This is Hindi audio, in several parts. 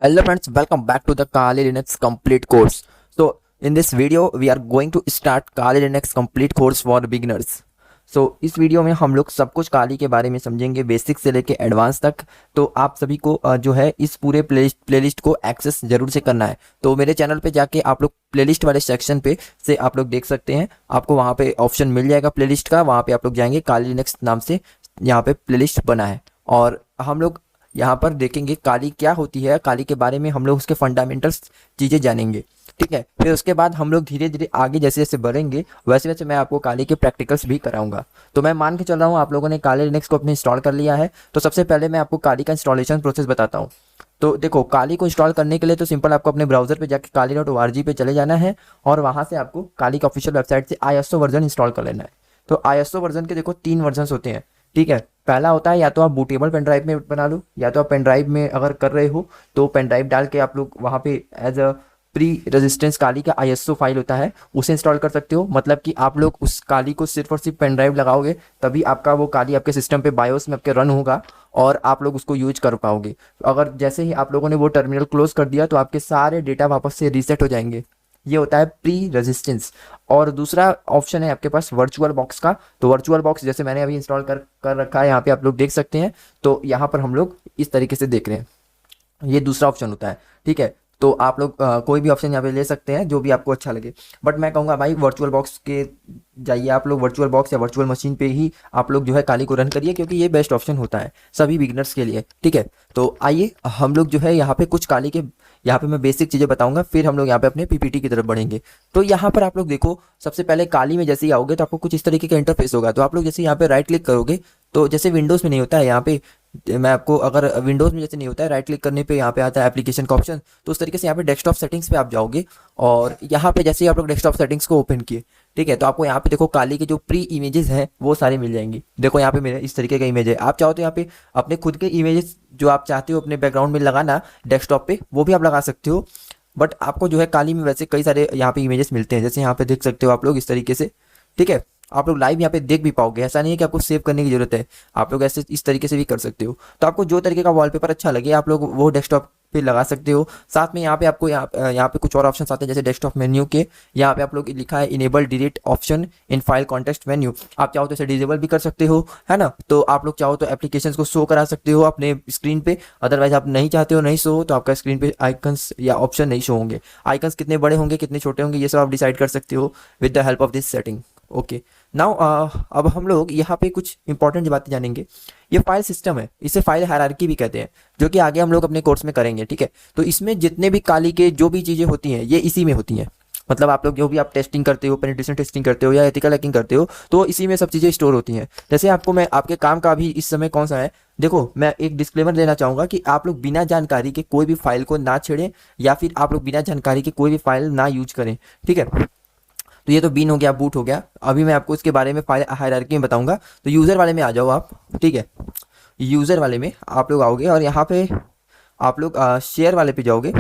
Hello friends, welcome back to the Kali Linux complete course. So in this video we are going to start Kali Linux complete course for beginners. So इस वीडियो में हम लोग सब कुछ काली के बारे में समझेंगे, बेसिक से लेके एडवांस तक। तो आप सभी को जो है इस पूरे प्लेलिस्ट को एक्सेस जरूर से करना है। तो मेरे चैनल पे जाके आप लोग प्लेलिस्ट वाले सेक्शन पे से आप लोग देख सकते हैं, आपको वहाँ पे ऑप्शन मिल जाएगा प्लेलिस्ट का। वहाँ पे आप लोग जाएंगे, काली लिनक्स नाम से यहाँ पे प्लेलिस्ट बना है और हम लोग यहाँ पर देखेंगे काली क्या होती है। काली के बारे में हम लोग उसके फंडामेंटल्स चीज़ें जानेंगे, ठीक है। फिर उसके बाद हम लोग धीरे धीरे आगे जैसे जैसे बढ़ेंगे वैसे वैसे मैं आपको काली के प्रैक्टिकल्स भी कराऊंगा। तो मैं मान के चल रहा हूँ आप लोगों ने काली लिनक्स को अपने इंस्टॉल कर लिया है। तो सबसे पहले मैं आपको काली का इंस्टॉलेशन प्रोसेस बताता हूँ। तो देखो, काली को इंस्टॉल करने के लिए तो सिंपल आपको अपने ब्राउजर पे जाके kali.org पे चले जाना है और वहाँ से आपको काली का ऑफिशियल वेबसाइट से ISO वर्जन इंस्टॉल कर लेना है। तो ISO वर्जन के देखो 3 वर्जन होते हैं, ठीक है। पहला होता है या तो आप बूटेबल पेन ड्राइव में बना लो, या तो आप पेन ड्राइव में अगर कर रहे हो तो पेन ड्राइव डाल के आप लोग वहाँ पे एज अ प्री रेजिस्टेंस काली का ISO फाइल होता है उसे इंस्टॉल कर सकते हो। मतलब कि आप लोग उस काली को सिर्फ और सिर्फ पेन ड्राइव लगाओगे तभी आपका वो काली आपके सिस्टम पे बायोस में आपके रन होगा और आप लोग उसको यूज कर पाओगे। अगर जैसे ही आप लोगों ने वो टर्मिनल क्लोज कर दिया तो आपके सारे डेटा वापस से रीसेट हो जाएंगे। ये होता है प्री रेजिस्टेंस। और दूसरा ऑप्शन है आपके पास वर्चुअल बॉक्स का। तो वर्चुअल बॉक्स जैसे मैंने अभी इंस्टॉल कर रखा है, यहाँ पे आप लोग देख सकते हैं। तो यहाँ पर हम लोग इस तरीके से देख रहे हैं, ये दूसरा ऑप्शन होता है, ठीक है। तो आप लोग कोई भी ऑप्शन यहाँ पे ले सकते हैं जो भी आपको अच्छा लगे, बट मैं कहूँगा भाई वर्चुअल बॉक्स के जाइए आप लोग, वर्चुअल बॉक्स या वर्चुअल मशीन पे ही आप लोग जो है काली को रन करिए, क्योंकि ये बेस्ट ऑप्शन होता है सभी बिगिनर्स के लिए, ठीक है। तो आइए हम लोग जो है यहाँ पे कुछ काली के यहाँ पे मैं बेसिक चीज़ें बताऊंगा, फिर हम लोग यहाँ पे अपने PPT की तरफ बढ़ेंगे। तो यहाँ पर आप लोग देखो, सबसे पहले काली में जैसे ही आओगे तो आपको कुछ इस तरीके का इंटरफेस होगा। तो आप लोग जैसे यहाँ पे राइट क्लिक करोगे तो जैसे विंडोज़ में नहीं होता है, यहाँ पे मैं आपको, अगर विंडोज़ में जैसे नहीं होता है राइट क्लिक करने पे यहाँ पे आता है एप्लीकेशन का ऑप्शन, तो उस तरीके से यहाँ पे डेस्कटॉप सेटिंग्स पे आप जाओगे और यहाँ पे जैसे ही आप लोग डेस्कटॉप सेटिंग्स को ओपन किए, ठीक है, तो आपको यहाँ पे देखो काली के जो प्री इमेजेस हैं वो सारे मिल जाएंगी। देखो यहाँ पे मेरे इस तरीके का इमेज है। आप चाहो तो यहाँ पे अपने खुद के इमेजेस जो आप चाहते हो अपने बैकग्राउंड में लगाना डेस्कटॉप पे, वो भी आप लगा सकते हो। बट आपको जो है काली में वैसे कई सारे यहाँ पे इमेजेस मिलते हैं, जैसे यहाँ पे देख सकते हो आप लोग इस तरीके से, ठीक है। आप लोग लाइव यहाँ पे देख भी पाओगे, ऐसा नहीं है कि आपको सेव करने की जरूरत है, आप लोग ऐसे इस तरीके से भी कर सकते हो। तो आपको जो तरीके का वॉलपेपर अच्छा लगे आप लोग वो डेस्कटॉप पे लगा सकते हो। साथ में यहाँ पे आपको यहाँ पे कुछ और ऑप्शन आते हैं, जैसे डेस्कटॉप मेन्यू के यहाँ पे आप लोग लिखा है enable delete option in file context menu. आप चाहो तो इसे डिजेबल भी कर सकते हो, है ना। तो आप लोग चाहो तो एप्लीकेशंस को शो करा सकते हो अपने स्क्रीन पे, अदरवाइज आप नहीं चाहते हो नहीं शो हो तो आपका स्क्रीन पे आइकन्स या ऑप्शन नहीं शो होंगे। आइकन्स कितने बड़े होंगे कितने छोटे होंगे ये सब आप डिसाइड कर सकते हो with the help of this setting. Okay, now अब हम लोग यहाँ पे कुछ इंपॉर्टेंट बातें जानेंगे। ये फाइल सिस्टम है, इसे फाइल हायरार्की भी कहते हैं, जो कि आगे हम लोग अपने कोर्स में करेंगे, ठीक है। तो इसमें जितने भी काली के जो भी चीज़ें होती हैं ये इसी में होती हैं। मतलब आप लोग जो भी आप टेस्टिंग करते हो, पेनिट्रेशन टेस्टिंग करते हो या एथिकल हैकिंग करते हो, तो इसी में सब चीज़ें स्टोर होती हैं। जैसे आपको मैं आपके काम का अभी इस समय कौन सा है, देखो मैं एक डिस्क्लेमर देना चाहूँगा कि आप लोग बिना जानकारी के कोई भी फाइल को ना छेड़ें या फिर आप लोग बिना जानकारी के कोई भी फाइल ना यूज करें, ठीक है। तो ये तो बीन हो गया, बूट हो गया। अभी मैं आपको इसके बारे में फाइल हायरार्की में बताऊंगा। तो यूज़र वाले में आ जाओ आप, ठीक है। यूज़र वाले में आप लोग आओगे और यहाँ पे आप लोग शेयर वाले पे जाओगे।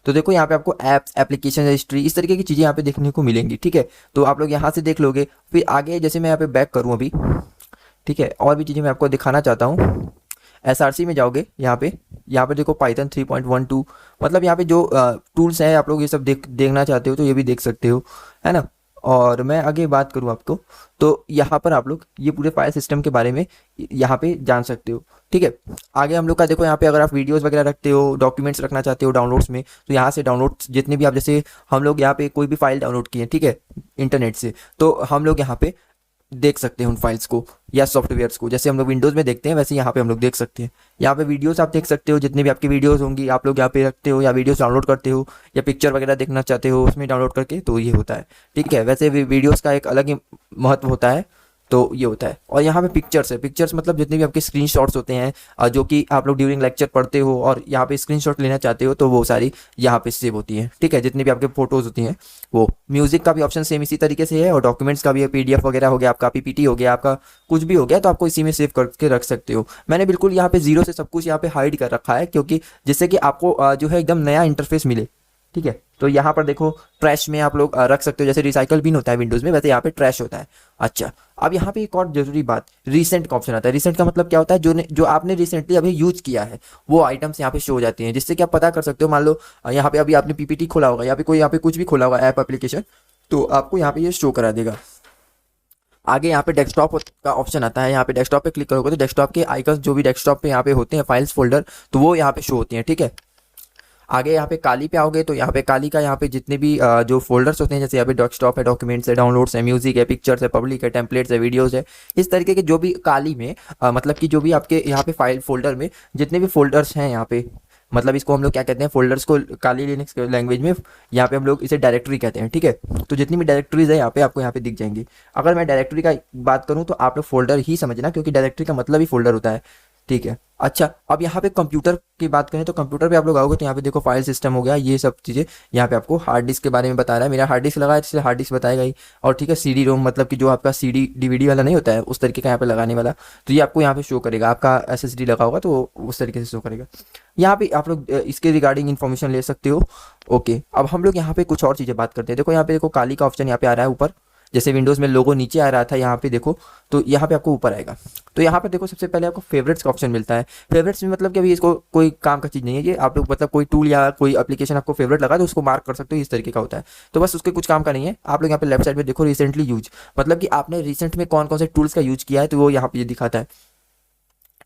तो देखो यहाँ पे आपको ऐप्स, एप्लीकेशन हिस्ट्री, इस तरीके की चीज़ें यहाँ पे देखने को मिलेंगी, ठीक है। तो आप लोग यहाँ से देख लोगे। फिर आगे जैसे मैं यहाँ पे बैक करूँ अभी, ठीक है, और भी चीज़ें मैं आपको दिखाना चाहता हूँ। SRC में जाओगे, यहाँ पे देखो पाइथन 3.12, मतलब यहाँ पे जो टूल्स हैं आप लोग ये सब देखना चाहते हो तो ये भी देख सकते हो, है ना। और मैं आगे बात करूँ आपको तो यहाँ पर आप लोग ये पूरे फाइल सिस्टम के बारे में यहाँ पे जान सकते हो, ठीक है। आगे हम लोग का देखो यहाँ पे अगर आप वीडियोस वगैरह रखते हो, डॉक्यूमेंट्स रखना चाहते हो डाउनलोड्स में, तो यहाँ से डाउनलोड्स जितने भी आप, जैसे हम लोग यहाँ पे कोई भी फाइल डाउनलोड किए, ठीक है, इंटरनेट से, तो हम लोग यहाँ पे देख सकते हैं उन फाइल्स को या सॉफ्टवेयर्स को। जैसे हम लोग विंडोज़ में देखते हैं वैसे यहाँ पे हम लोग देख सकते हैं। यहाँ पे वीडियोस आप देख सकते हो, जितने भी आपकी वीडियोस होंगी आप लोग यहाँ पे रखते हो, या वीडियोस डाउनलोड करते हो या पिक्चर वगैरह देखना चाहते हो उसमें डाउनलोड करके, तो ये होता है, ठीक है। वैसे वीडियोज़ का एक अलग ही महत्व होता है, तो ये होता है। और यहाँ पे पिक्चर्स है, पिक्चर्स मतलब जितने भी आपके स्क्रीनशॉट्स होते हैं जो कि आप लोग ड्यूरिंग लेक्चर पढ़ते हो और यहाँ पे स्क्रीनशॉट लेना चाहते हो, तो वो सारी यहाँ पे सेव होती हैं, ठीक है। जितनी भी आपके फोटोज़ होती हैं वो। म्यूजिक का भी ऑप्शन सेम इसी तरीके से है, और डॉक्यूमेंट्स का भी है, PDF वगैरह हो गया आपका, PPT हो गया आपका, कुछ भी हो गया तो आपको इसी में सेव करके रख सकते हो। मैंने बिल्कुल यहाँ पे जीरो से सब कुछ यहाँ पे हाइड कर रखा है, क्योंकि जिससे कि आपको जो है एकदम नया इंटरफेस मिले, ठीक है। तो यहाँ पर देखो ट्रैश में आप लोग रख सकते हो, जैसे रिसाइकल बिन होता है विंडोज़ में, वैसे यहाँ पे ट्रैश होता है। अच्छा, अब यहाँ पे एक और जरूरी बात, रिसेंट का ऑप्शन आता है। रिसेंट का मतलब क्या होता है, जो आपने रिसेंटली अभी यूज किया है वो आइटम्स यहाँ पे शो हो जाती हैं, जिससे कि आप पता कर सकते हो। मान लो यहाँ पे अभी आपने पीपीटी खोला होगा, यहाँ पे कुछ भी खोला होगा ऐप एप्लीकेशन, तो आपको यहाँ पे ये शो करा देगा। आगे यहाँ पे डेस्कटॉप का ऑप्शन आता है, यहाँ पे डेस्कटॉप पे क्लिक करोगे तो डेस्कटॉप के आइकन्स जो भी डेस्कटॉप पे यहाँ पे होते हैं फाइल्स फोल्डर, तो वो यहाँ पे शो होती हैं, ठीक है। आगे यहाँ पे काली पे आओगे तो यहाँ पे काली का यहाँ पे जितने भी जो फोल्डर्स होते हैं, जैसे यहाँ पे डेस्कटॉप है, डॉक्यूमेंट्स है, डाउनलोड्स है, म्यूजिक है, पिक्चर्स है, पब्लिक है, टेम्पलेट्स है, वीडियोस है, इस तरीके के जो भी काली में मतलब कि जो भी आपके यहाँ पे फाइल फोल्डर में जितने भी फोल्डर्स हैं यहाँ पे, मतलब इसको हम लोग क्या कहते हैं, फोल्डर्स को काली लिनक्स लैंग्वेज में यहाँ पे हम लोग इसे डायरेक्टरी कहते हैं, ठीक है। तो जितनी भी डायरेक्टरीज है यहाँ पे आपको यहाँ पे दिख जाएंगी। अगर मैं डायरेक्टरी का बात करूँ तो आप लोग फोल्डर ही समझना, क्योंकि डायरेक्टरी का मतलब ही फोल्डर होता है, ठीक है। अच्छा, अब यहाँ पे कंप्यूटर की बात करें तो कंप्यूटर पे आप लोग आओगे तो यहाँ पे देखो फाइल सिस्टम हो गया, ये सब चीज़ें यहाँ पे आपको हार्ड डिस्क के बारे में बता रहा है। मेरा हार्ड डिस्क लगा है इसलिए हार्ड डिस्क बताएगा ही। और ठीक है, सीडी रोम मतलब कि जो आपका सीडी डीवीडी वाला नहीं होता है उस तरीके का यहाँ पे लगाने वाला, तो ये आपको यहाँ पे शो करेगा। आपका एसएसडी लगा होगा तो उस तरीके से शो करेगा। यहाँ पे आप लोग इसके रिगार्डिंग इन्फॉर्मेशन ले सकते हो। ओके, अब हम लोग यहाँ पे कुछ और चीज़ें बात करते हैं। देखो यहाँ पे देखो काली का ऑप्शन यहाँ पे आ रहा है ऊपर, जैसे विंडोज़ में लोगो नीचे आ रहा था, यहाँ पे देखो तो यहाँ पे आपको ऊपर आएगा। तो यहाँ पे देखो सबसे पहले आपको फेवरेट्स का ऑप्शन मिलता है। फेवरेट्स में मतलब कि अभी इसको कोई काम का चीज़ नहीं है, ये आप लोग मतलब कोई टूल या कोई एप्लीकेशन आपको फेवरेट लगा तो उसको मार्क कर सकते हो, इस तरीके का होता है। तो बस उसके कुछ काम का नहीं है। आप लोग यहाँ पे लेफ्ट साइड में देखो रिसेंटली यूज, मतलब कि आपने रिसेंट में कौन कौन से टूल्स का यूज किया है, तो वो यहाँ पे ये दिखाता है,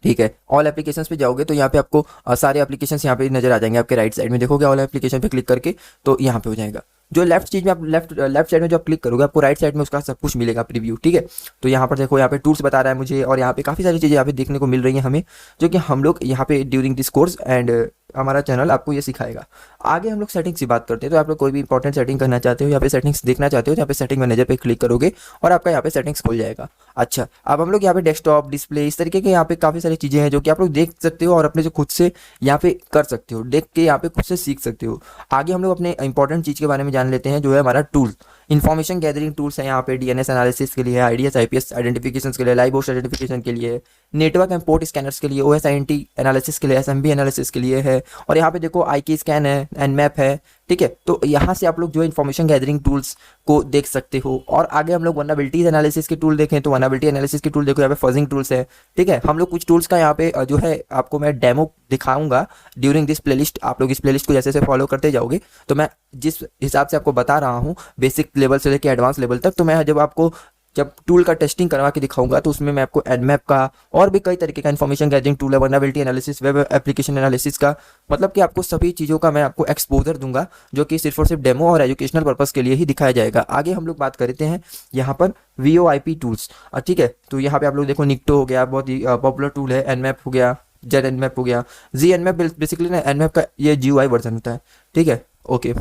ठीक है। ऑल एप्लीकेशंस पे जाओगे तो यहाँ पे आपको सारे एप्लीकेशंस यहाँ पे नजर आ जाएंगे। आपके राइट साइड में देखोगे ऑल एप्लीकेशन पे क्लिक करके तो यहाँ पे हो जाएगा। जो लेफ्ट चीज में आप लेफ्ट साइड में जो आप क्लिक करोगे आपको राइट साइड में उसका सब कुछ मिलेगा प्रीव्यू, ठीक है। तो यहाँ पर देखो यहाँ पे टूल्स बता रहा है मुझे, और यहाँ पे काफ़ी सारी चीज़ें यहाँ पे देखने को मिल रही हैं हमें, जो कि हम लोग यहाँ पे ड्यूरिंग दिस कोर्स एंड हमारा चैनल आपको ये सिखाएगा। आगे हम लोग सेटिंग्स की बात करते हैं। तो आप लोग कोई भी इंपॉर्टेंट सेटिंग करना चाहते हो, यहाँ पे सेटिंग्स देखना चाहते हो तो यहाँ पे सेटिंग मैनेजर पे क्लिक करोगे और आपका यहाँ पे सेटिंग्स खुल जाएगा। अच्छा, अब हम लोग यहाँ पे डेस्कटॉप डिस्प्ले इस तरीके के यहाँ पे काफ़ी सारी चीज़ें हैं जो कि आप लोग देख सकते हो और अपने से खुद से यहाँ पे कर सकते हो, देख के यहाँ पे खुद से सीख सकते हो। आगे हम लोग अपने इंपॉर्टेंट चीज़ के बारे में जान लेते हैं, जो है हमारा टूल। इन्फॉर्मेशन गैदरिंग टूल्स है यहाँ पे, डीएनएस एनालिसिस के लिए, आईडीएस आईपीएस आइडेंटिफिकेशन के लिए, लाइव होस्ट आइडेंटिफिकेशन के लिए, नेटवर्क एंड पोर्ट स्कैनर्स के लिए, ओएसआईएनटी एनालिसिस के लिए, एसएमबी एनालिसिस के लिए है। और यहाँ पे देखो आईकी स्कैन है, एनमैप है, ठीक है। तो यहाँ से आप लोग जो इन्फॉर्मेशन गैदरिंग टूल्स को देख सकते हो। और आगे हम लोग वनरेबिलिटीज एनालिसिस के टूल देखें तो वनरेबिलिटी एनालिसिस के टूल देखो, यहाँ पे फजिंग टूल्स है, ठीक है। हम लोग कुछ टूल्स का यहाँ पे जो है आपको मैं डेमो दिखाऊंगा ड्यूरिंग दिस प्लेलिस्ट। आप लोग इस प्लेलिस्ट को जैसे जैसे फॉलो करते जाओगे तो मैं जिस हिसाब से आपको बता रहा हूँ बेसिक लेवल से लेकर एडवांस लेवल तक, तो मैं जब टूल का टेस्टिंग करवा के दिखाऊंगा तो उसमें मैं आपको एडमैप का और भी कई तरीके का इन्फॉर्मेशन गैदरिंग टूल है, vulnerability analysis, web application analysis का, मतलब कि आपको सभी चीज़ों का मैं आपको एक्सपोजर दूंगा, जो कि सिर्फ और सिर्फ डेमो और एजुकेशनल पर्पस के लिए ही दिखाया जाएगा। आगे हम लोग बात करते हैं यहाँ पर VoIP टूल्स, ठीक है। तो यहाँ पे आप लोग देखो निक्टो हो गया, बहुत ही पॉपुलर टूल है, एनमैप हो गया, जेड एनमैप हो गया, जी एनमैप बेसिकली ना एनमैप का ये GUI वर्जन होता है, ठीक है। ओके,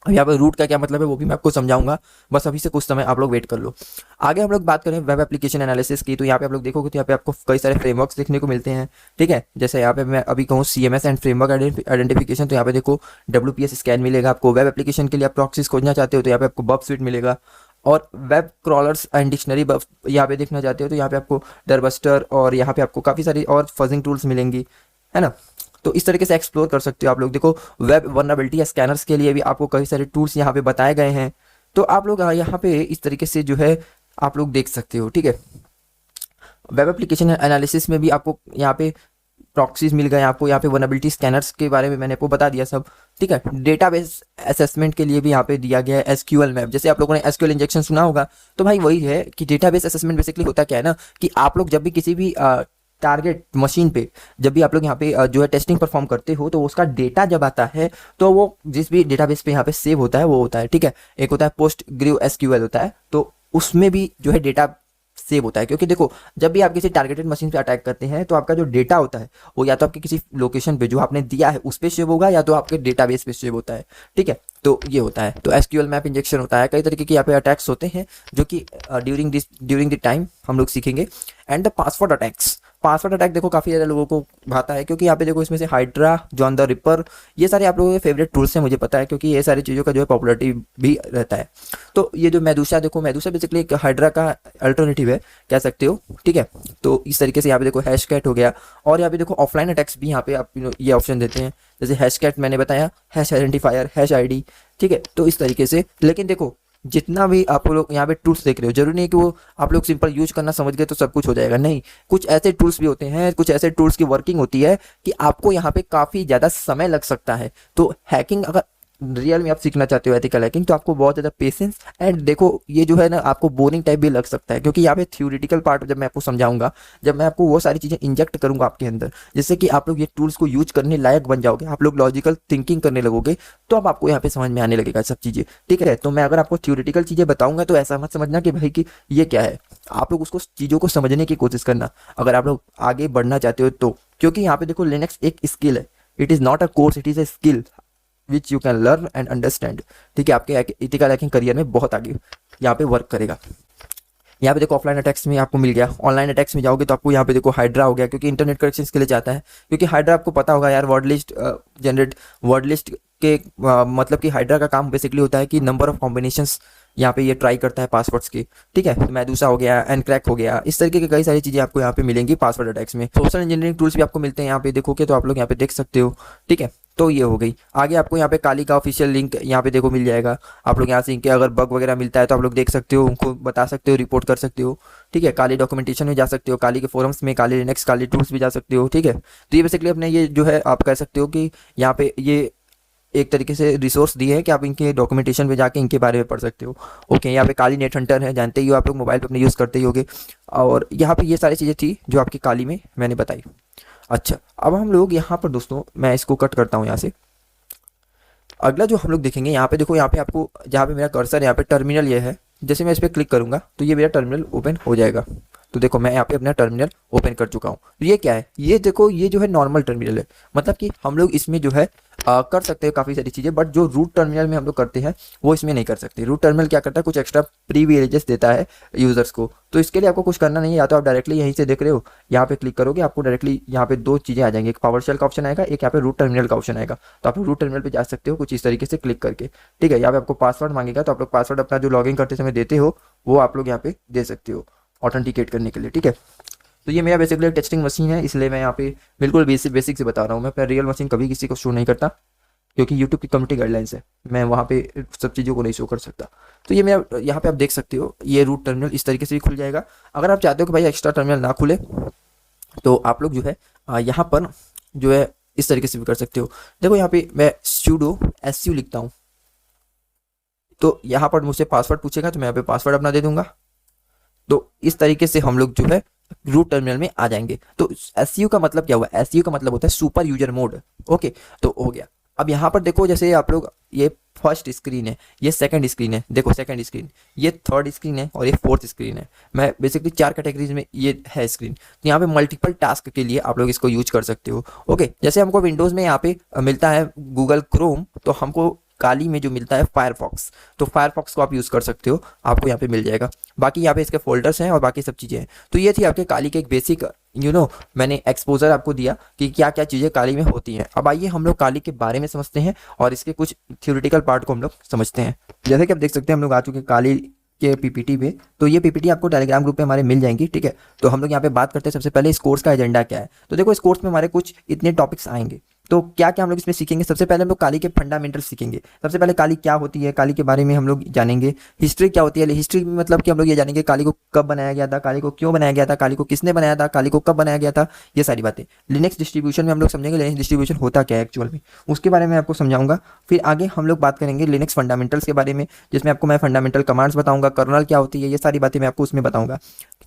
अब यहाँ पे रूट का क्या मतलब है वो भी मैं आपको समझाऊंगा, बस अभी से कुछ समय आप लोग वेट कर लो। आगे हम लोग बात करें वेब एप्लीकेशन एनालिसिस की, तो यहाँ पे आप लोग देखोगे तो यहाँ पे आपको कई सारे फ्रेमवर्क्स देखने को मिलते हैं, ठीक है। जैसे यहाँ पे मैं अभी कहूँ CMS एंड फ्रेमवर्क आइडेंटिफिकेशन, तो यहाँ पे देखो WPS स्कैन मिलेगा आपको। वेब एप्लीकेशन के लिए आप प्रॉक्सीज खोजना चाहते हो तो यहाँ पे आपको बब स्वीट मिलेगा। और वेब क्रॉलर्स एंड डिक्शनरी बब यहाँ पे देखना चाहते हो तो यहाँ पे आपको डरबस्टर और यहाँ पे आपको काफ़ी सारी और फजिंग टूल्स मिलेंगी, है ना। तो इस तरीके से एक्सप्लोर कर सकते हो आप लोग। देखो वेब वनरेबिलिटी स्कैनर्स के लिए भी आपको कई सारे टूल्स यहाँ पे बताए गए हैं, तो आप लोग यहाँ पे इस तरीके से जो है आप लोग देख सकते हो, ठीक है। वेब एप्लीकेशन एनालिसिस में भी आपको यहाँ पे प्रॉक्सीज मिल गए, आपको यहाँ पे वनरेबिलिटी स्कैनर्स के बारे में मैंने आपको बता दिया सब, ठीक है। डेटाबेस असेसमेंट के लिए भी यहाँ पे दिया गया है SQL मैप। जैसे आप लोगों ने SQL इंजेक्शन सुना होगा, तो भाई वही है कि डेटाबेस असेसमेंट बेसिकली होता क्या है ना, कि आप लोग जब भी किसी भी टारगेट मशीन पे जब भी आप लोग यहाँ पे जो है टेस्टिंग परफॉर्म करते हो तो उसका डेटा जब आता है तो वो जिस भी डेटाबेस पे यहाँ पे सेव होता है वो होता है, ठीक है। एक होता है PostgreSQL होता है, तो उसमें भी जो है डेटा सेव होता है। क्योंकि देखो जब भी आप किसी टारगेटेड मशीन पे अटैक करते हैं तो आपका जो डेटा होता है वो या तो आपके किसी लोकेशन पे जो आपने दिया है उस पर सेव होगा या तो आपके डेटाबेस पे सेव होता है, ठीक है। तो ये होता है। तो SQL मैप इंजेक्शन होता है, कई तरीके के यहाँ पे अटैक्स होते हैं जो कि ड्यूरिंग द टाइम हम लोग सीखेंगे। And the password attacks, password attack देखो काफ़ी ज़्यादा लोगों को भाता है, क्योंकि यहाँ पे देखो इसमें से हाइड्रा, जॉन द रिपर, ये सारे आप लोगों के फेवरेट टूल्स हैं, मुझे पता है, क्योंकि ये सारी चीज़ों का जो है पॉपुलरिटी भी रहता है। तो ये जो मेडूसा देखो, मेडूसा बेसिकली एक हाइड्रा का अल्टरनेटिव है, कह सकते हो, ठीक है। तो इस तरीके से यहाँ पे देखो हैशकैट हो गया, और यहाँ पे देखो ऑफलाइन अटैक्स भी यहाँ पे आप ये ऑप्शन देते हैं, जैसे हैशकैट मैंने बताया, हैश आइडेंटिफायर, हैश आईडी, ठीक है। तो इस तरीके से, लेकिन देखो जितना भी आप लोग यहाँ पे टूल्स देख रहे हो, जरूरी नहीं है कि वो आप लोग सिंपल यूज करना समझ गए तो सब कुछ हो जाएगा, नहीं। कुछ ऐसे टूल्स भी होते हैं, कुछ ऐसे टूल्स की वर्किंग होती है कि आपको यहाँ पे काफ़ी ज़्यादा समय लग सकता है। तो हैकिंग अगर रियल में आप सीखना चाहते हो, एथिकल हैकिंग, तो आपको बहुत ज़्यादा पेशेंस एंड देखो ये जो है ना, आपको बोरिंग टाइप भी लग सकता है, क्योंकि यहाँ पे थ्योरेटिकल पार्ट जब मैं आपको समझाऊंगा, जब मैं आपको वो सारी चीज़ें इंजेक्ट करूंगा आपके अंदर, जिससे कि आप लोग ये टूल्स को यूज करने लायक बन जाओगे, आप लोग लॉजिकल थिंकिंग करने लगोगे, तो अब आपको यहाँ पे समझ में आने लगेगा सब चीज़ें, ठीक है। तो मैं अगर आपको थ्योरेटिकल चीज़ें बताऊंगा तो ऐसा मत समझना कि भाई कि ये क्या है, आप लोग उसको चीज़ों को समझने की कोशिश करना अगर आप लोग आगे बढ़ना चाहते हो तो, क्योंकि यहाँ पे देखो लिनक्स एक स्किल है, it is not a course, it is a skill which you can learn and understand, ठीक है। आपके एथिकल हैकिंग करियर में बहुत आगे यहाँ पे वर्क करेगा। यहाँ पे देखो ऑफलाइन अटैक्स में आपको मिल गया, ऑनलाइन अटैक्स में जाओगे तो आपको यहाँ पे देखो हाइड्रा हो गया, क्योंकि इंटरनेट कनेक्शन के लिए जाता है, क्योंकि हाइड्रा आपको पता होगा यार, word list generate, word list के मतलब कि हाइड्रा का काम बेसिकली होता है कि नंबर ऑफ कॉम्बिनेशंस यहाँ पे ये ट्राई करता है पासवर्ड्स की, ठीक है। मेडूसा हो गया, एनक्रैक हो गया, इस तरीके की कई सारी चीज़ें आपको यहाँ पे मिलेंगी पासवर्ड अटैक्स में। सोशल इंजीनियरिंग टूल्स भी आपको मिलते हैं यहाँ पे, देखोगे तो आप लोग यहाँ पे देख सकते हो, ठीक है। तो ये हो गई। आगे आपको यहाँ पे काली का ऑफिशियल लिंक यहाँ पे देखो मिल जाएगा, आप लोग यहाँ से इनके अगर बग वगैरह मिलता है तो आप लोग देख सकते हो, उनको बता सकते हो, रिपोर्ट कर सकते हो, ठीक है। काली डॉक्यूमेंटेशन में जा सकते हो, काली के फोरम्स में, काली लिनक्स, काली टूल्स भी जा सकते हो, ठीक है। तो ये बेसिकली अपने ये जो है आप कह सकते हो कि यहाँ पे ये एक तरीके से रिसोर्स दिए है कि आप इनके डॉक्यूमेंटेशन पे जाके इनके बारे में पढ़ सकते हो, ओके। यहाँ पे काली नेट हंटर है, जानते ही हो आप लोग, मोबाइल पे अपने यूज़ करते ही होगे, और यहाँ पे ये सारी चीज़ें थी जो आपकी काली में मैंने बताई। अच्छा, अब हम लोग यहाँ पर दोस्तों, मैं इसको कट करता हूँ यहाँ से। अगला जो हम लोग देखेंगे, यहाँ पे देखो, यहाँ पे आपको जहाँ पे मेरा कर्सर है, यहाँ पे टर्मिनल ये है, जैसे मैं इस पर क्लिक करूँगा तो ये मेरा टर्मिनल ओपन हो जाएगा। तो देखो मैं यहाँ पे अपना टर्मिनल ओपन कर चुका हूँ। तो ये क्या है, ये देखो ये जो है नॉर्मल टर्मिनल है, मतलब कि हम लोग इसमें जो है कर सकते हैं काफ़ी सारी चीज़ें, बट जो रूट टर्मिनल में हम लोग करते हैं वो इसमें नहीं कर सकते। रूट टर्मिनल क्या करता है, कुछ एक्स्ट्रा प्रीविलेजेस देता है यूज़र्स को, तो इसके लिए आपको कुछ करना नहीं है, या तो आप डायरेक्टली यहीं से देख रहे हो, यहाँ पे क्लिक करोगे, आपको डायरेक्टली यहाँ पे दो चीज़ें आ जाएंगी, एक पावर शेल का ऑप्शन आएगा, एक यहाँ पे रूट टर्मिनल का ऑप्शन आएगा। तो आप रूट टर्मिनल पे जा सकते हो कुछ इस तरीके से क्लिक करके, ठीक है। यहाँ पे आपको पासवर्ड मांगेगा, तो आप लोग पासवर्ड अपना जो लॉगिन करते समय देते हो वो आप लोग यहाँ पे दे सकते हो ऑथेंटिकेट करने के लिए, ठीक है। तो ये मेरा बेसिकली टेस्टिंग मशीन है, इसलिए मैं यहाँ पे बिल्कुल बेसिक से बता रहा हूँ। मैं अपना रियल मशीन कभी किसी को शो नहीं करता, क्योंकि यूट्यूब की कम्युनिटी गाइडलाइंस है, मैं वहाँ पे सब चीज़ों को नहीं शो कर सकता। तो ये मेरा यहाँ पे आप देख सकते हो, ये रूट टर्मिनल इस तरीके से भी खुल जाएगा। अगर आप चाहते हो कि भाई एक्स्ट्रा टर्मिनल ना खुले, तो आप लोग जो है यहाँ पर जो है इस तरीके से भी कर सकते हो। देखो यहाँ पे मैं sudo su लिखता हूँ, तो यहाँ पर मुझसे पासवर्ड पूछेगा, तो मैं यहाँ पे पासवर्ड अपना दे दूंगा। तो इस तरीके से हम लोग जो है रूट टर्मिनल में आ जाएंगे। तो एसयू का मतलब क्या हुआ, एसयू का मतलब होता है सुपर यूजर मोड, ओके। तो हो गया। अब यहाँ पर देखो, जैसे आप लोग, ये फर्स्ट स्क्रीन है, ये सेकंड स्क्रीन है, देखो सेकंड स्क्रीन, ये थर्ड स्क्रीन है, और ये फोर्थ स्क्रीन है। मैं बेसिकली 4 कैटेगरीज में ये है स्क्रीन। तो यहाँ पे मल्टीपल टास्क के लिए आप लोग इसको यूज कर सकते हो, ओके। जैसे हमको विंडोज़ में यहाँ पे मिलता है गूगल क्रोम, तो हमको काली में जो मिलता है फायरफॉक्स, तो फायरफॉक्स को आप यूज़ कर सकते हो, आपको यहाँ पे मिल जाएगा। बाकी यहाँ पे इसके फोल्डर्स हैं और बाकी सब चीज़ें हैं। तो ये थी आपके काली के एक बेसिक मैंने एक्सपोजर आपको दिया कि क्या क्या चीज़ें काली में होती हैं। अब आइए हम लोग काली के बारे में समझते हैं और इसके कुछ थ्योरेटिकल पार्ट को हम लोग समझते हैं। जैसे कि आप देख सकते हैं हम लोग आ चुके हैं काली के पीपीटी पे। तो ये पीपीटी आपको टेलीग्राम ग्रुप पे हमारे मिल जाएंगी, ठीक है। तो हम लोग यहाँ पे बात करते हैं सबसे पहले इस कोर्स का एजेंडा क्या है। तो देखो इस कोर्स में हमारे कुछ इतने टॉपिक्स आएंगे, तो क्या क्या हम लोग इसमें सीखेंगे। सबसे पहले हम लोग काली के फंडामेंटल सीखेंगे। सबसे पहले काली क्या होती है, काली के बारे में हम लोग जानेंगे। हिस्ट्री क्या होती है, हिस्ट्री में मतलब कि हम लोग ये जानेंगे काली को कब बनाया गया था, काली को क्यों बनाया गया था, काली को किसने बनाया था, काली को कब बनाया गया था, ये सारी बातें। लिनक्स डिस्ट्रीब्यूशन में हम लोग समझेंगे लिनक्स डिस्ट्रीब्यूशन होता क्या है एक्चुअल में, उसके बारे में आपको समझाऊंगा। फिर आगे हम लोग बात करेंगे लिनक्स फंडामेंटल्स के बारे में, जिसमें आपको मैं फंडामेंटल कमांड्स बताऊंगा, कर्नल क्या होती है, ये सारी बातें मैं आपको उसमें बताऊंगा।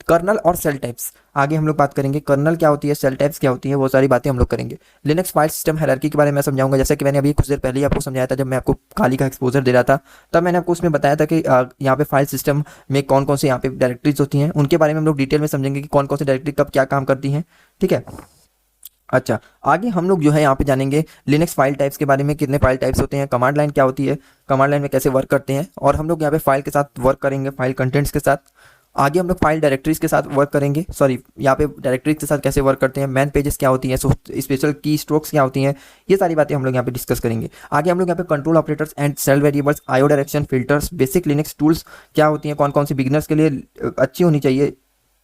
कर्नल और सेल टाइप्स आगे हम लोग बात करेंगे, कर्नल क्या होती है, सेल टाइप्स क्या होती है, वो सारी बातें हम लोग करेंगे। लिनक्स फाइल सिस्टम हायरार्की के बारे में समझाऊंगा, जैसे कि मैंने अभी कुछ देर पहले ही आपको समझाया था, जब मैं आपको काली का एक्सपोजर दे रहा था, तब मैंने आपको उसमें बताया था कि यहाँ पे फाइल सिस्टम में कौन कौन से यहाँ पे डायरेक्टरीज होती हैं, उनके बारे में हम लोग डिटेल में समझेंगे कि कौन कौन सी डायरेक्टरी कब क्या काम करती हैं, ठीक है। अच्छा, आगे हम लोग जो है यहाँ पे जानेंगे लिनक्स फाइल टाइप्स के बारे में, कितने फाइल टाइप्स होते हैं, कमांड लाइन क्या होती है, कमांड लाइन में कैसे वर्क करते हैं, और हम लोग यहाँ पे फाइल के साथ वर्क करेंगे, फाइल कंटेंट्स के साथ। आगे हम लोग फाइल डायरेक्टरीज के साथ वर्क करेंगे, सॉरी यहाँ पे डायरेक्टरीज के साथ कैसे वर्क करते हैं, मैन पेजेस क्या होती हैं, स्पेशल की स्ट्रोक्स क्या होती हैं, ये सारी बातें हम लोग यहाँ पे डिस्कस करेंगे। आगे हम लोग यहाँ पे control operators and shell variables, IO direction, filters, basic Linux tools क्या होती हैं, कौन कौन सी बिगिनर्स के लिए अच्छी होनी चाहिए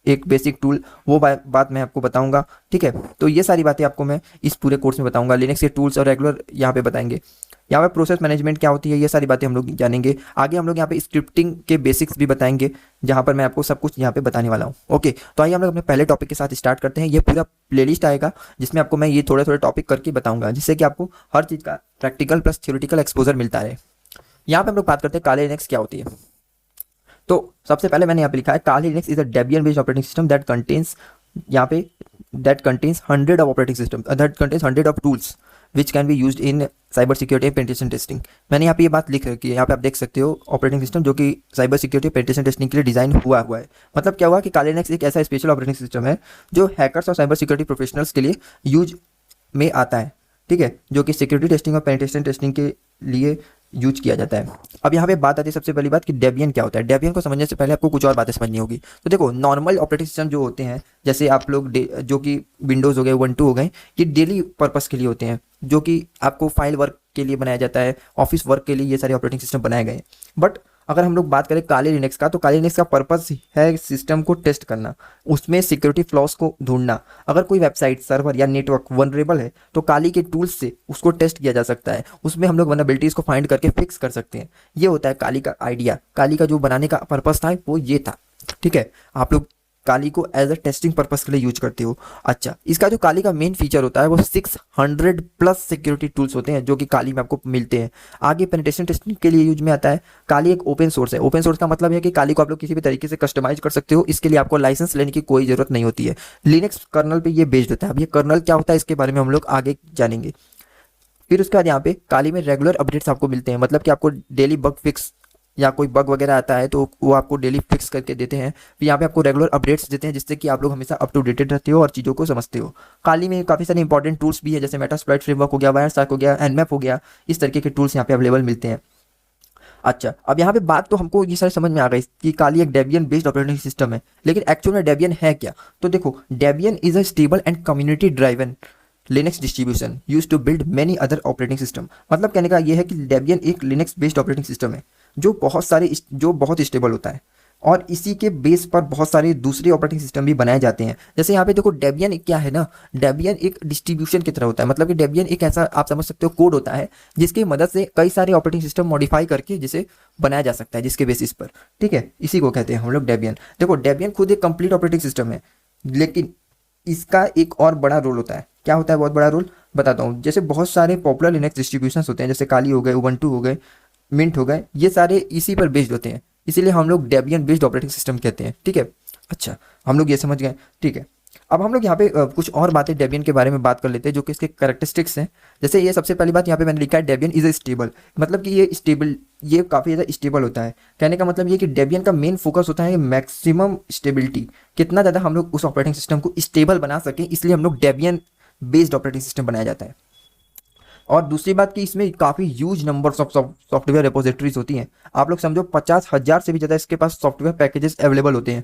एक बेसिक टूल, वो बात मैं आपको बताऊंगा। ठीक है, तो ये सारी बातें आपको मैं इस पूरे कोर्स में बताऊंगा। लिनक्स के टूल्स और रेगुलर यहाँ पे बताएंगे। यहाँ पे प्रोसेस मैनेजमेंट क्या होती है, ये सारी बातें हम लोग जानेंगे। आगे हम लोग यहाँ पे स्क्रिप्टिंग के बेसिक्स भी बताएंगे, जहाँ पर मैं आपको सब कुछ यहाँ पे बताने वाला हूँ। ओके, तो आइए हम लोग अपने पहले टॉपिक के साथ स्टार्ट करते हैं। ये पूरा प्लेलिस्ट आएगा जिसमें आपको मैं ये थोड़े थोड़े टॉपिक करके बताऊंगा, जिससे कि आपको हर चीज़ का प्रैक्टिकल प्लस थ्योरेटिकल एक्सपोजर मिलता है। यहाँ पे हम लोग बात करते हैं काली लिनक्स क्या होती है। तो सबसे पहले मैंने यहाँ पे लिखा है Kali Linux is a Debian based operating system that contains, यहाँ पे that contains 100 of operating system, that contains 100 of tools which can be used in cyber security and penetration testing. मैंने यहाँ पे ये बात लिख रखी है, यहाँ पे आप देख सकते हो ऑपरेटिंग सिस्टम जो कि साइबर सिक्योरिटी पेनिट्रेशन टेस्टिंग के लिए डिजाइन हुआ है। मतलब क्या हुआ कि काली लिनक्स एक ऐसा स्पेशल ऑपरेटिंग सिस्टम है जो हैकर्स और साइबर सिक्योरिटी प्रोफेशनल्स के लिए यूज में आता है। ठीक है, जो कि सिक्योरिटी टेस्टिंग और पेनिट्रेशन टेस्टिंग के लिए यूज किया जाता है। अब यहाँ पे बात आती है सबसे पहली बात कि डेबियन क्या होता है। डेबियन को समझने से पहले आपको कुछ और बातें समझनी होगी। तो देखो, नॉर्मल ऑपरेटिंग सिस्टम जो होते हैं, जैसे आप लोग जो कि विंडोज़ हो गए, ubuntu हो गए, ये डेली पर्पस के लिए होते हैं, जो कि आपको फाइल वर्क के लिए बनाया जाता है, ऑफिस वर्क के लिए ये सारे ऑपरेटिंग सिस्टम बनाए गए। बट अगर हम लोग बात करें काली लिनक्स का, तो काली लिनक्स का पर्पस है सिस्टम को टेस्ट करना, उसमें सिक्योरिटी फ्लॉस को ढूंढना। अगर कोई वेबसाइट, सर्वर या नेटवर्क वनरेबल है तो काली के टूल्स से उसको टेस्ट किया जा सकता है, उसमें हम लोग वनरेबिलिटीज को फाइंड करके फिक्स कर सकते हैं। ये होता है काली का आइडिया। काली का जो बनाने का पर्पस था वो ये था। ठीक है, आप लोग काली को एज अ टेस्टिंग पर्पस के लिए यूज करते हो। अच्छा, इसका जो काली का मेन फीचर होता है वो 600 प्लस सिक्योरिटी टूल्स होते हैं जो कि काली में आपको मिलते हैं। आगे पेनिट्रेशन टेस्टिंग के लिए यूज में आता है। काली एक ओपन सोर्स है। ओपन सोर्स का मतलब है कि काली को आप लोग किसी भी तरीके से कस्टमाइज कर सकते हो, इसके लिए आपको लाइसेंस लेने की कोई जरूरत नहीं होती है। लिनक्स कर्नल पे ये बेस्ड होता है। अब ये कर्नल क्या होता है इसके बारे में हम लोग आगे जानेंगे। फिर उसके बाद यहाँ पे काली में रेगुलर अपडेट्स आपको मिलते हैं, मतलब कि आपको डेली बग फिक्स या कोई बग वगैरह आता है तो वो आपको डेली फिक्स करके देते हैं। फिर यहाँ पे आपको रेगुलर अपडेट्स देते हैं, जिससे कि आप लोग हमेशा अप टू डेटेड रहते हो और चीज़ों को समझते हो। काली में काफ़ी सारे इंपॉर्टेंट टूल्स भी है, जैसे मेटास्प्लॉइट फ्रेमवर्क हो गया, वायरस्टार्क हो गया, एनमैप हो गया, इस तरीके के टूल्स यहाँ पे अवेलेबल मिलते हैं। अच्छा, अब यहाँ पे बात तो हमको ये सारी समझ में आ गई कि काली एक डेबियन बेस्ड ऑपरेटिंग सिस्टम है, लेकिन एक्चुअल में डेबियन है क्या? तो देखो, Debian is a stable and community driven Linux distribution use to build many other operating system. मतलब कहने का ये है कि डेबियन एक लिनक्स बेस्ड ऑपरेटिंग सिस्टम है जो बहुत स्टेबल होता है, और इसी के बेस पर बहुत सारे दूसरे ऑपरेटिंग सिस्टम भी बनाए जाते हैं। जैसे यहाँ पे देखो, डेबियन क्या है ना, डेबियन एक डिस्ट्रीब्यूशन की तरह होता है। मतलब कि डेबियन एक ऐसा, आप समझ सकते हो, कोड होता है जिसकी मदद से कई सारे ऑपरेटिंग सिस्टम मॉडिफाई करके जिसे बनाया जा सकता है, जिसके बेसिस पर। ठीक है, इसी को कहते हैं हम लोग डेबियन। देखो, डेबियन खुद एक कंप्लीट ऑपरेटिंग सिस्टम है, लेकिन इसका एक और बड़ा रोल होता है। क्या होता है बहुत बड़ा रोल? बताता हूँ। जैसे बहुत सारे पॉपुलर लिनक्स डिस्ट्रीब्यूशंस होते हैं, जैसे काली हो गए, ubuntu हो गए, मिंट हो गए, ये सारे इसी पर बेस्ड होते हैं, इसीलिए हम लोग डेबियन बेस्ड ऑपरेटिंग सिस्टम कहते हैं। ठीक है, अच्छा, हम लोग ये समझ गए। ठीक है, अब हम लोग यहाँ पे कुछ और बातें डेबियन के बारे में बात कर लेते हैं, जो कि इसके कैरेक्टरिस्टिक्स हैं। जैसे ये सबसे पहली बात यहाँ पे मैंने लिखा है, डेबियन इज अ स्टेबल। मतलब कि ये काफ़ी ज़्यादा स्टेबल होता है। कहने का मतलब ये कि डेबियन का मेन फोकस होता है मैक्सिमम स्टेबिलिटी, कितना ज़्यादा हम लोग उस ऑपरेटिंग सिस्टम को स्टेबल बना सकें, इसलिए हम लोग डेबियन बेस्ड ऑपरेटिंग सिस्टम बनाया जाता है। और दूसरी बात कि इसमें काफ़ी huge numbers of software repositories होती हैं। आप लोग समझो 50,000 से भी ज़्यादा इसके पास सॉफ्टवेयर पैकेजेस अवेलेबल होते हैं।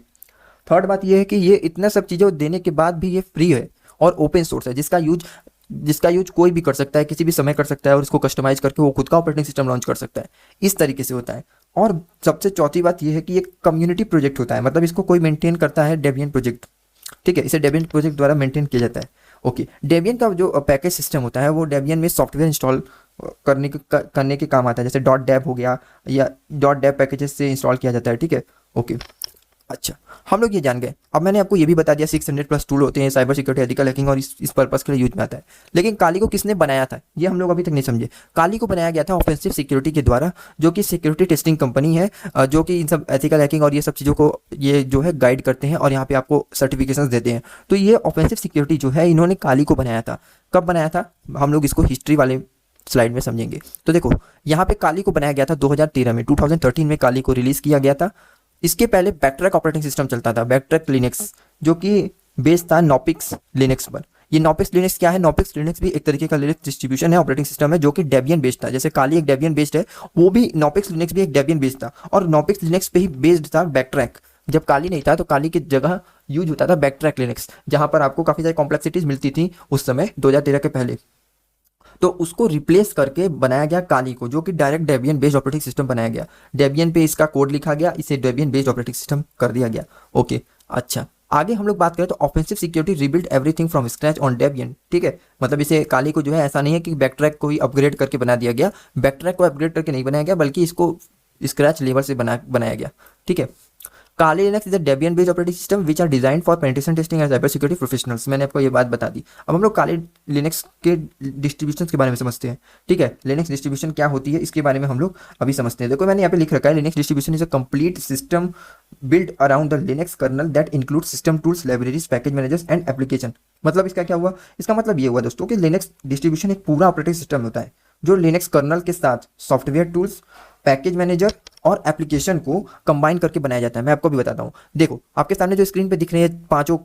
थर्ड बात ये है कि ये इतना सब चीज़ें देने के बाद भी ये फ्री है और ओपन सोर्स है, जिसका यूज कोई भी कर सकता है, किसी भी समय कर सकता है, और इसको कस्टमाइज करके वो खुद का ऑपरेटिंग सिस्टम लॉन्च कर सकता है। इस तरीके से होता है। और सबसे चौथी बात ये है कि ये कम्युनिटी प्रोजेक्ट होता है, मतलब इसको कोई मेंटेन करता है, डेबियन प्रोजेक्ट। ठीक है, इसे डेबियन प्रोजेक्ट द्वारा मेंटेन किया जाता है। ओके, डेबियन का जो पैकेज सिस्टम होता है वो डेबियन में सॉफ्टवेयर इंस्टॉल करने के काम आता है, जैसे .deb हो गया या .deb पैकेजेस से इंस्टॉल किया जाता है। ठीक है, ओके, अच्छा, हम लोग ये जान गए। अब मैंने आपको ये भी बता दिया 600 प्लस टूल होते हैं साइबर सिक्योरिटी, एथिकल हैकिंग और इस पर्पस के लिए यूज में आता है। लेकिन काली को किसने बनाया था, ये हम लोग अभी तक नहीं समझे। काली को बनाया गया था ऑफेंसिव सिक्योरिटी के द्वारा, जो कि सिक्योरिटी टेस्टिंग कंपनी है, जो कि इन सब एथिकल हैकिंग और ये सब चीज़ों को ये जो है गाइड करते हैं और यहाँ पे आपको सर्टिफिकेशन देते हैं। तो ये ऑफेंसिव सिक्योरिटी जो है, इन्होंने काली को बनाया था। कब बनाया था, हम लोग इसको हिस्ट्री वाले स्लाइड में समझेंगे। तो देखो, यहाँ पे काली को बनाया गया था 2013 में, 2013 में काली को रिलीज किया गया था। इसके पहले बैकट्रैक ऑपरेटिंग सिस्टम चलता था, बैकट्रैक लिनक्स, जो कि बेस्ड था नॉपिक्स लिनक्स पर। ये नॉपिक्स लिनक्स क्या है? नॉपिक्स लिनक्स भी एक तरीके का लिनक्स डिस्ट्रीब्यूशन है, ऑपरेटिंग सिस्टम है, जो कि डेबियन बेस्ड था। जैसे काली एक डेबियन बेस्ड है, वो भी नॉपिक्स लिनक्स भी एक डेबियन बेस्ड था, और नॉपिक्स लिनक्स पे ही बेस्ड था बैकट्रैक। जब काली नहीं था तो काली की जगह यूज होता था बैकट्रैक लिनक्स, जहाँ पर आपको काफ़ी सारी कॉम्प्लेक्सिटीज मिलती थी उस समय 2013 के पहले। तो उसको रिप्लेस करके बनाया गया काली को, जो कि direct Debian based operating system बनाया गया। डेबियन पे इसका कोड लिखा गया, इसे डेबियन बेस्ड ऑपरेटिंग सिस्टम कर दिया गया। ओके, अच्छा आगे हम लोग बात करें तो offensive security rebuild everything from scratch on Debian. ठीक है, मतलब इसे काली को जो है ऐसा नहीं है कि बैकट्रैक को ही अपग्रेड करके बना दिया गया, बैकट्रैक को अपग्रेड करके नहीं बनाया गया, बल्कि इसको स्क्रैच लेवल से बनाया गया। ठीक है, Kali Linux is a Debian based operating system which are designed for penetration testing and cyber security professionals। मैंने आपको ये बात बता दी। अब हम लोग काली लिनक्स के डिस्ट्रीब्यूशन के बारे में समझते हैं। ठीक है, लिनक्स डिस्ट्रीब्यूशन क्या होती है इसके बारे में हम लोग अभी समझते हैं। देखो मैंने यहाँ पे लिख रखा है, Linux distribution is a complete system build around the Linux kernel that include system tools, libraries, package managers and application. मतलब इसका क्या हुआ, इसका मतलब ये हुआ दोस्तों कि लिनक्स डिस्ट्रीब्यूशन एक पूरा ऑपरेटिंग सिस्टम होता है जो लिनक्स कर्नल के साथ सॉफ्टवेयर टूल्स, पैकेज मैनेजर और एप्लीकेशन को कंबाइन करके बनाया जाता है। मैं आपको भी बताता हूँ, देखो आपके सामने जो स्क्रीन पे दिख रहे हैं पांचों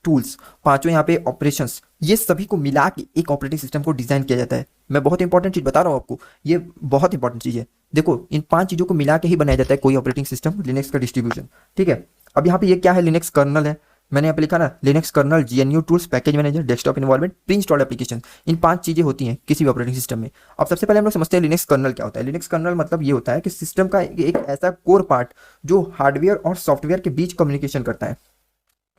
टूल्स, पांचों यहाँ पे ऑपरेशंस, ये सभी को मिला के एक ऑपरेटिंग सिस्टम को डिजाइन किया जाता है। मैं बहुत इंपॉर्टेंट चीज बता रहा हूँ आपको, ये बहुत इंपॉर्टेंट चीज है। देखो इन 5 चीजों को मिला के ही बनाया जाता है कोई ऑपरेटिंग सिस्टम, लिनक्स का डिस्ट्रीब्यूशन। ठीक है, अब यहाँ पे ये क्या है, लिनक्स कर्नल है, मैंने यहाँ पे लिखा ना Linux kernel, GNU tools, package manager, desktop environment, pre installed application. इन 5 चीजें होती हैं किसी भी ऑपरेटिंग सिस्टम में। अब सबसे पहले हम लोग समझते हैं लिनक्स कर्नल क्या होता है। लिनक्स कर्नल मतलब ये होता है कि सिस्टम का एक ऐसा कोर पार्ट जो हार्डवेयर और सॉफ्टवेयर के बीच कम्युनिकेशन करता है,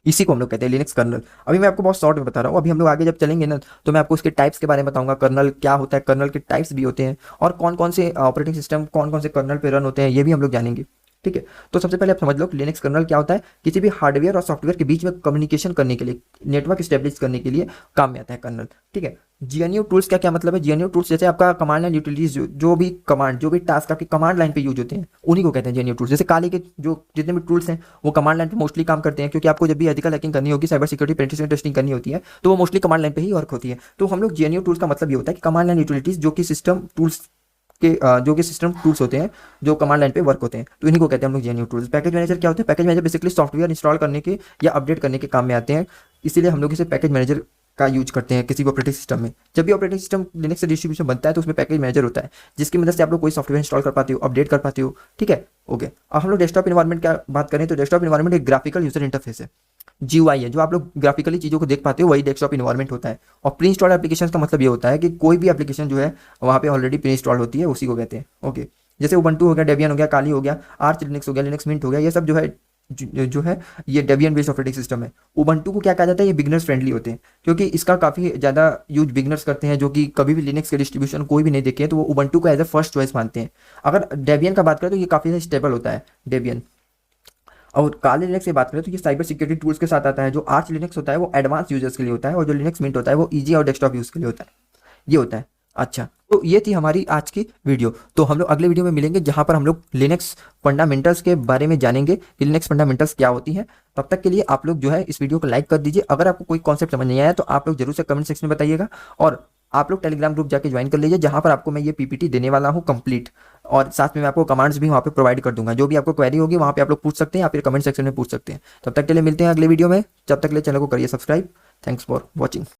इसी को हम लोग कहते हैं लिनक्स कर्नल। अभी मैं आपको बहुत शॉर्ट में बता रहा हूँ, अभी हम लोग आगे जब चलेंगे ना तो मैं आपको उसके टाइप्स के बारे में बताऊंगा, कर्नल क्या होता है, कर्नल के टाइप्स भी होते हैं और कौन कौन से ऑपरेटिंग सिस्टम कौन कौन से कर्नल पे रन होते हैं ये भी हम लोग जानेंगे। ठीक है, तो सबसे पहले आप समझ लो लिनक्स कर्नल क्या होता है। किसी भी हार्डवेयर और सॉफ्टवेयर के बीच में कम्युनिकेशन करने के लिए, नेटवर्क स्टेब्लिश करने के लिए काम में आता है कर्नल। ठीक है, जीएनयू टूल्स का क्या मतलब है, जीएनयू टूल्स जैसे आपका कमांड लाइन यूटिलिटीज, जो भी कमांड, जो भी टास्क आपके कमांड लाइन पे यूज होते हैं उन्हीं को कहते हैं जीएनयू टूल्स। जैसे काली के जो जितने भी टूल्स हैं वो कमांड लाइन पे मोस्टली काम करते हैं, क्योंकि आपको जब भी एथिकल हैकिंग करनी होगी, साइबर सिक्योरिटी पेनिट्रेशन टेस्टिंग करनी होती है तो वो मोस्टली कमांड लाइन पे ही वर्क होती है। तो हम लोग जीएनयू टूल्स का मतलब ये होता है कि कमांड लाइन यूटिलिटीज जो कि सिस्टम टूल्स के जो कि सिस्टम टूल्स होते हैं जो कमांड लाइन पे वर्क होते हैं, तो इन्हीं को कहते हैं हम लोग जीएनयू टूल्स। पैकेज मैनेजर क्या होते हैं, package manager basically software install करने के या अपडेट करने के काम में आते हैं, इसीलिए हम लोग इसे पैकेज मैनेजर का यूज करते हैं किसी भी ऑपरेटिंग सिस्टम में। जब भी ऑपरेटिंग सिस्टम लिनक्स से डिस्ट्रीब्यूशन बनता है तो उसमें पैकेज मैनेजर होता है जिसकी मदद से आप लोग कोई सॉफ्टवेयर इंस्टॉल कर पाते हो, अपडेट कर पाते हो। ठीक है, ओके। अब हम लोग डेस्कटॉप एनवायरनमेंट का बात करें तो डेस्कटॉप एनवायरनमेंट एक ग्राफिकल यूजर इंटरफेस है, जीयूआई है, जो आप लोग ग्राफिकली चीज़ों को देख पाते हो वही डेस्कटॉप इन्वायरमेंट होता है। और प्री इंस्टॉल्ड एप्लीकेशन का मतलब ये होता है कि कोई भी एप्लीकेशन जो है वहाँ पे ऑलरेडी प्री इंस्टॉल होती है, उसी को कहते हैं। ओके, जैसे उबंटू हो गया, डेबियन हो गया, काली हो गया, आर्च लिनक्स हो गया, लिनक्स मिंट हो गया, ये सब जो है ये डेबियन बेस्ड ऑपरेटिंग सिस्टम है। उबंटू को क्या कहा जाता है, ये बिगनर्स फ्रेंडली होते हैं क्योंकि इसका काफ़ी ज़्यादा यूज बिगनर्स करते हैं, जो कि कभी भी लिनक्स के डिस्ट्रीब्यूशन कोई भी नहीं देखे तो वो उबंटू को एज अ फर्स्ट चॉइस मानते हैं। अगर डेबियन का बात करें तो ये काफ़ी स्टेबल होता है डेबियन। और काली लिनक्स की बात करें तो ये साइबर सिक्योरिटी टूल्स के साथ आता है। जो आर्च लिनक्स होता है वो एडवांस यूजर्स के लिए होता है और जो लिनक्स मिंट होता है वो इजी और डेस्कटॉप यूज के लिए होता है, ये होता है। अच्छा, तो ये थी हमारी आज की वीडियो। तो हम लोग अगले वीडियो में मिलेंगे जहां पर हम लोग लिनक्स फंडामेंटल्स के बारे में जानेंगे कि लिनक्स फंडामेंटल्स क्या होती है। तब तक के लिए आप लोग जो है इस वीडियो को लाइक कर दीजिए। अगर आपको कोई कॉन्सेप्ट समझ नहीं आया तो आप लोग जरूर से कमेंट सेक्शन में बताइएगा और आप लोग टेलीग्राम ग्रुप जाके ज्वाइन कर लीजिए जहां पर आपको मैं ये पीपीटी देने वाला हूं कंप्लीट, और साथ में मैं आपको कमांड्स भी वहां पे प्रोवाइड कर दूंगा। जो भी आपको क्वेरी होगी वहां पे आप लोग पूछ सकते हैं या फिर कमेंट सेक्शन में पूछ सकते हैं। तब तक के लिए मिलते हैं अगले वीडियो में, जब तक के लिए चैनल को करिए सब्सक्राइब। Thanks for watching.